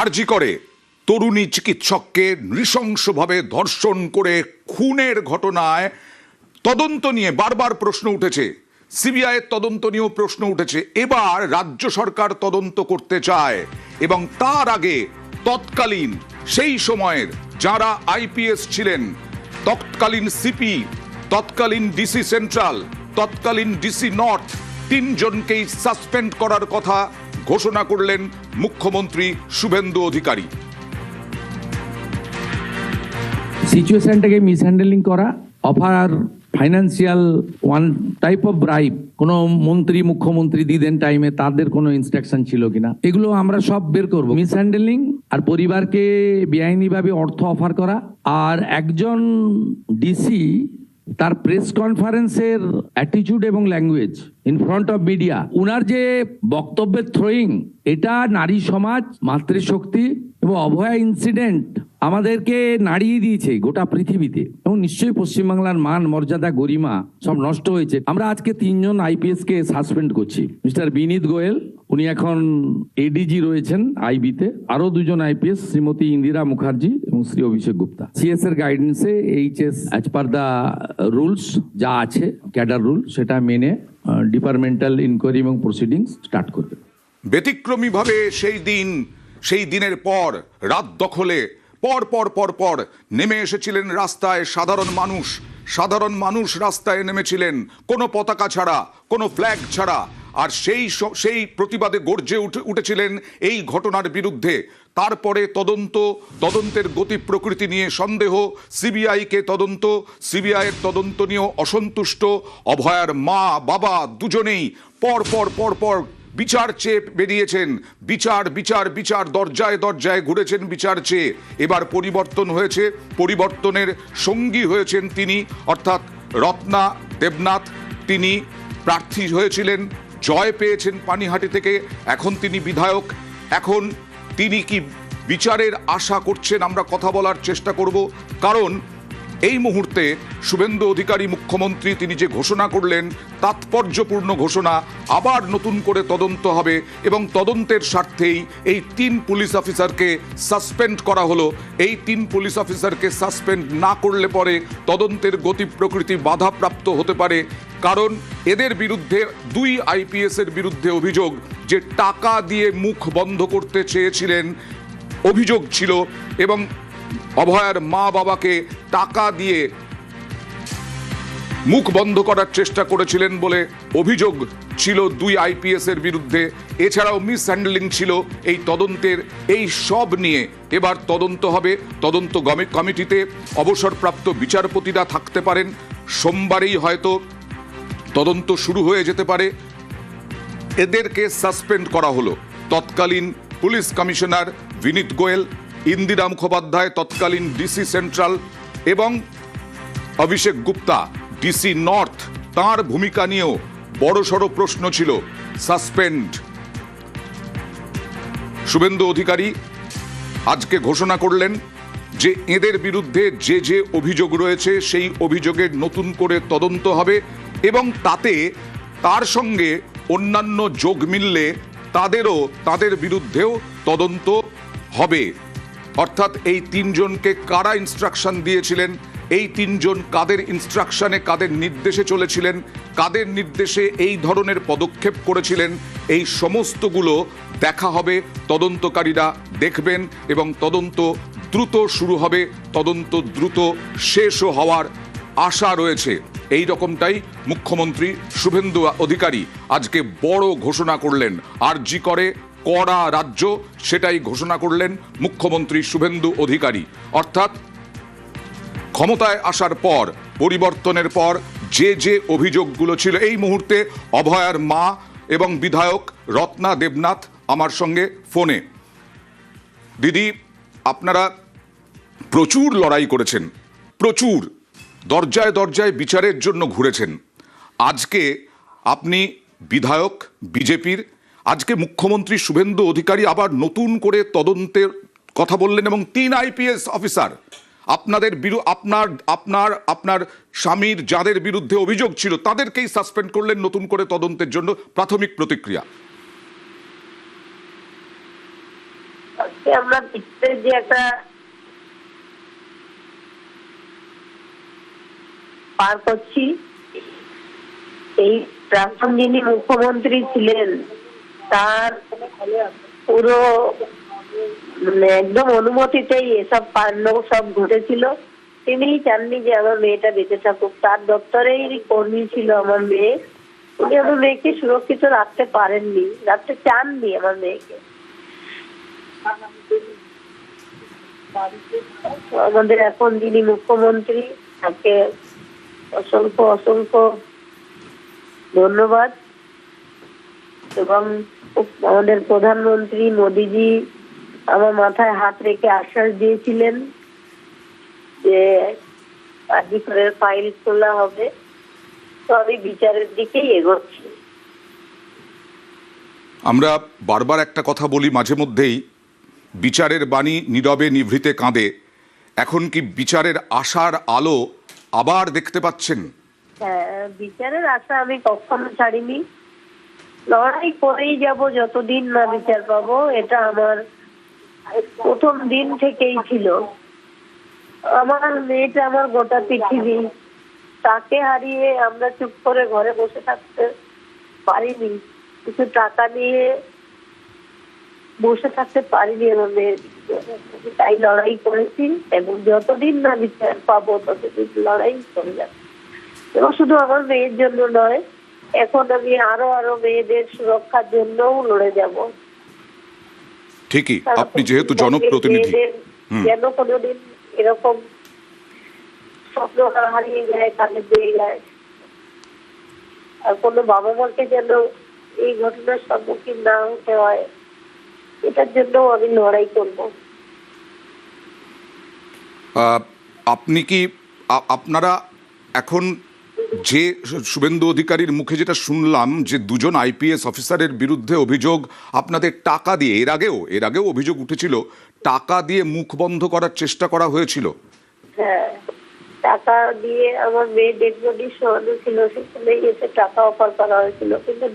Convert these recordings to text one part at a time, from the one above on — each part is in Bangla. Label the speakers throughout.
Speaker 1: আরজি করে তরুণী চিকিৎসককে নৃশংসভাবে ধর্ষণ করে খুনের ঘটনায় তদন্ত নিয়ে বারবার প্রশ্ন উঠেছে, সিবিআই এর তদন্ত নিয়েও প্রশ্ন উঠেছে। এবার রাজ্য সরকার তদন্ত করতে চায় এবং তার আগে তৎকালীন সেই সময়ের যারা আইপিএস ছিলেন, তৎকালীন সিপি, তৎকালীন ডিসি সেন্ট্রাল, তৎকালীন ডিসি নর্থ, তিনজনকেই সাসপেন্ড করার কথা ঘোষণা করলেন মুখ্যমন্ত্রী শুভেন্দু অধিকারী।
Speaker 2: সিচুয়েশনটাকে মিসহ্যান্ডেলিং করা, offer financial one type of bribe, কোনো মন্ত্রী মুখ্যমন্ত্রী দিদেন টাইমে তাদের কোনো ইনস্ট্রাকশন ছিল কিনা, এগুলো আমরা সব বের করব। মিসহ্যান্ডেলিং আর পরিবারকে বেআইনিভাবে অর্থ অফার করা, আর একজন ডিসি তার প্রেস কনফারেন্সের অ্যাটিটিউড এবং language in front of media, উনার যে বক্তব্যের থ্রোয়িং, এটা নারী সমাজ, মাতৃশক্তি এবং অভয়া ইনসিডেন্ট আমাদেরকে নাড়িয়ে দিয়েছে গোটা পৃথিবীতে, এবং নিশ্চয়ই পশ্চিমবাংলার মান, মর্যাদা, গরিমা সব নষ্ট হয়েছে। আমরা আজকে 3 জন আইপিএস কে সাসপেন্ড করছি। মিস্টার বিনীত গোয়েল, উনি এখন এডিজি রয়েছেন আইবিতে, আরো 2 জন আইপিএস, শ্রীমতী ইন্দিরা মুখার্জি এবং শ্রী অভিষেক গুপ্তা। সিএস এর গাইডেন্সে HS as per the rules যা আছে, ক্যাডার রুল, সেটা মেনে ডিপার্টমেন্টাল ইনকোয়ারি এবং প্রসিডিংস স্টার্ট করবে।
Speaker 1: ব্যতিক্রমীভাবে সেই দিনের পর রাত দখলে পর নেমে এসেছিলেন রাস্তায় সাধারণ মানুষ রাস্তায় নেমেছিলেন, কোনো পতাকা ছাড়া, কোনো ফ্ল্যাগ ছাড়া, আর সেই প্রতিবাদে গর্জে উঠেছিলেন এই ঘটনার বিরুদ্ধে। তারপরে তদন্তের গতি প্রকৃতি নিয়ে সন্দেহ, সিবিআইয়ের তদন্ত নিয়েও অসন্তুষ্ট অভয়ার মা বাবা দুজনেই পর বিচার চেয়ে বেরিয়েছেন। বিচার দরজায় ঘুরেছেন বিচার চেয়ে। এবার পরিবর্তন হয়েছে, পরিবর্তনের সঙ্গী হয়েছেন তিনি, অর্থাৎ রত্না দেবনাথ। তিনি প্রার্থী হয়েছিলেন, জয় পেয়েছেন পানিহাটি থেকে, এখন তিনি বিধায়ক। এখন তিনি কি বিচারের আশা করছেন, আমরা কথা বলার চেষ্টা করব। কারণ এই মুহূর্তে শুভেন্দু অধিকারী মুখ্যমন্ত্রী, তিনি যে ঘোষণা করলেন, তাৎপর্যপূর্ণ ঘোষণা। আবার নতুন করে তদন্ত হবে এবং তদন্তের স্বার্থেই এই 3 পুলিশ অফিসারকে সাসপেন্ড করা হলো। এই 3 পুলিশ অফিসারকে সাসপেন্ড না করলে পরে তদন্তের গতি প্রকৃতি বাধাপ্রাপ্ত হতে পারে। কারণ এদের বিরুদ্ধে 2 আইপিএস এর বিরুদ্ধে অভিযোগ যে টাকা দিয়ে মুখ বন্ধ করতে চেয়েছিলেন, অভিযোগ ছিল, এবং অভয়ার মা বাবাকে টাকা দিয়ে মুখ বন্ধ করার চেষ্টা করেছিলেন বলে অভিযোগ ছিল 2 আইপিএস এর বিরুদ্ধে। এছাড়াও মিসহ্যান্ডলিং ছিল এই তদন্তের। এই সব নিয়ে এবার তদন্ত হবে। তদন্ত কমিটিতে অবসরপ্রাপ্ত বিচারপতিরা থাকতে পারেন। সোমবারেই হয়তো তদন্ত শুরু হয়ে যেতে পারে। এদেরকে সাসপেন্ড করা হলো। তৎকালীন পুলিশ কমিশনার বিনীত গোয়েল, ইন্দিরা মুখোপাধ্যায় তৎকালীন ডিসি সেন্ট্রাল, এবং অভিষেক গুপ্তা ডিসি নর্থ, তার ভূমিকা নিয়েও বড়সড় প্রশ্ন ছিল। সাসপেন্ড। শুভেন্দু অধিকারী আজকে ঘোষণা করলেন যে এদের বিরুদ্ধে যে অভিযোগ রয়েছে সেই অভিযোগের নতুন করে তদন্ত হবে, এবং তার সঙ্গে অন্যান্য যোগ মিললে তাদের বিরুদ্ধেও তদন্ত হবে। অর্থাৎ এই 3 জনকে কারা ইনস্ট্রাকশন দিয়েছিলেন, এই 3 জন কাদের ইনস্ট্রাকশনে, কাদের নির্দেশে চলেছিলেন, কাদের নির্দেশে এই ধরনের পদক্ষেপ করেছিলেন, এই সমস্তগুলো দেখা হবে। তদন্তকারীরা দেখবেন এবং তদন্ত দ্রুত শুরু হবে, তদন্ত দ্রুত শেষও হওয়ার আশা রয়েছে। এই রকমটাই মুখ্যমন্ত্রী শুভেন্দু অধিকারী আজকে বড় ঘোষণা করলেন। আরজি করে কড়া রাজ্য, সেটাই ঘোষণা করলেন মুখ্যমন্ত্রী শুভেন্দু অধিকারী। অর্থাৎ ক্ষমতায় আসার পর, পরিবর্তনের পর যে অভিযোগগুলো ছিল, এই মুহূর্তে অভয়ার মা এবং বিধায়ক রত্না দেবনাথ আমার সঙ্গে ফোনে। দিদি, আপনারা প্রচুর লড়াই করেছেন, প্রচুর দরজায় বিচারের জন্য ঘুরেছেন। আজকে আপনি বিধায়ক বিজেপির, আজকে মুখ্যমন্ত্রী শুভেন্দু অধিকারী আবার নতুন করে তদন্তের কথা বললেন, এবং 3 আইপিএস অফিসার আপনার স্বামীর যাদের বিরুদ্ধে অভিযোগ ছিল তাদেরকেই সাসপেন্ড করলেন নতুন করে তদন্তের জন্য। প্রাথমিক প্রতিক্রিয়া।
Speaker 3: আমরা ভিতরে যে একটা পার করছি, এই প্রাক্তন যিনি মুখ্যমন্ত্রী ছিলেন তার পুরো একদম অনুমতিতেই এসব কাণ্ড সব ঘটেছিল। তিনিই চাননি যে আমার মেয়েটা বেঁচে থাকুক। তার দপ্তরেই কর্মী ছিল আমার মেয়ে। উনি আমার মেয়েকে সুরক্ষিত রাখতে পারেননি, রাখতে চাননি আমার মেয়েকে। আমাদের এখন যিনি মুখ্যমন্ত্রী, তাকে অসংখ্য অসংখ্য ধন্যবাদ। এবং আমাদের প্রধানমন্ত্রী মোদিজি আমার মাথায় হাত রেখে আশ্বাস দিয়েছিলেন যে আজিকরের ফাইল খোলা হবে। তো আমি বিচারের দিকেই এগোচ্ছি।
Speaker 1: আমরা বারবার একটা কথা বলি মাঝে মধ্যেই, বিচারের বাণী নীরবে নিভৃতে কাঁদে। এখন কি বিচারের আশার আলো আবার দেখতে পাচ্ছেন?
Speaker 3: হ্যাঁ, বিচারের আশা আমি কখনো ছাড়িনি। লড়াই করেই যাব যতদিন না বিচার পাবো। এটা আমার প্রথম দিন থেকেই ছিল। আমার মেয়েটা আমার গোটা পৃথিবী। তাকে হারিয়ে আমরা চুপ করে ঘরে বসে থাকতে পারিনি, কিছু টাকা নিয়ে বসে থাকতে পারিনি আমার মেয়ের। তাই লড়াই করেছি এবং যতদিন না বিচার পাবো ততদিন লড়াই করে যাবো। এবং শুধু আমার মেয়ের জন্য নয়, এখন আমি আরো আরো মেয়েদের সুরক্ষার জন্যও লড়ে যাব।
Speaker 1: ঠিকই, আপনি যেহেতু জনপ্রতিনিধি,
Speaker 3: যেন কোনোদিন এরকম স্বপ্ন হারিয়ে যায়, কানে পেয়ে যায়, আর কোনো বাবা মাকে যেন এই ঘটনার সম্মুখীন না হতে হয়, এটার জন্য আমি লড়াই করব।
Speaker 1: আপনি কি আপনারা এখন যে শুভেন্দু অধিকারীর মুখে যেটা শুনলাম যে দুজন আইপিএস অফিসারের বিরুদ্ধে অভিযোগ আপনাদের টাকা দিয়ে, এর আগেও অভিযোগ উঠেছিল, টাকা দিয়ে মুখ বন্ধ করার চেষ্টা করা হয়েছিল।
Speaker 3: হ্যাঁ, টাকা দিয়ে আমার মেয়ে ডেড বডি শোয়ানো ছিল, সেখানে এসে টাকা অফার করা হয়েছিল। কিন্তু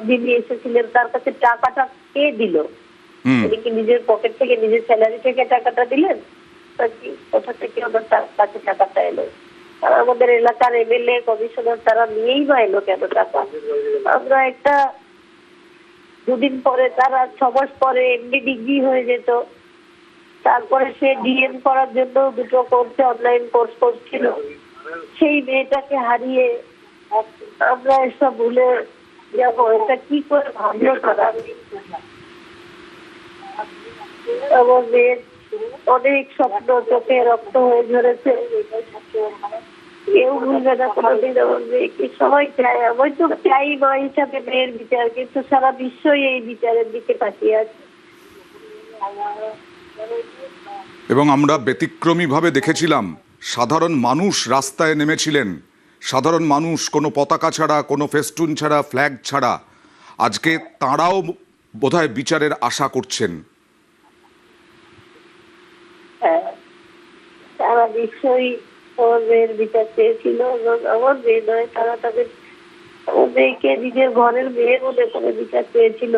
Speaker 3: যিনি এসেছিলেন তার কাছে টাকাটা কে দিল? উনি কি নিজের পকেট থেকে, নিজের স্যালারি থেকে টাকাটা দিলেন? কোথা থেকে আমার কাছে টাকাটা এলো? আর আমাদের এলাকার এমএলএ, কমিশনার তারা নিয়েই বা এলো কেন টাকা? আমরা একটা দুদিন পরে, তারা 6 মাস পরে এমডি ডিগ্রি হয়ে যেত। তারপরে সে ডিএম করার জন্য দুটো কোর্সে অনলাইন কোর্স করছিল। সেই মেয়েটাকে হারিয়ে আমরা এসব ভুলে যাবো? এটা কি করে ভাবলো তারা? আমার মেয়ের অনেক স্বপ্ন চোখে রক্ত হয়ে ঝরেছে। কেউ ভুলবে না কোনোদিন আমার মেয়েকে। সবাই চায়, আমি তো চাই মা হিসাবে মেয়ের বিচার, কিন্তু সারা বিশ্বই এই বিচারের দিকে তাকিয়ে আছে।
Speaker 1: এবং আমরা ব্যতিক্রমীভাবে দেখেছিলাম সাধারণ মানুষ রাস্তায় নেমেছিলেন। সাধারণ মানুষ কোনো পতাকা ছাড়া, কোনো ফেস্টুন ছাড়া, ফ্ল্যাগ ছাড়া। আজকে তাঁরাও বোধহয় বিচারের আশা করছেন।
Speaker 3: হ্যাঁ, সারা বিশ্বই আমার মেয়ের বিচার চেয়েছিল। আমার মেয়ে নয়, তারা তাদের আমার মেয়েকে নিজের ঘরের মেয়ে মনে করে বিচার চেয়েছিল।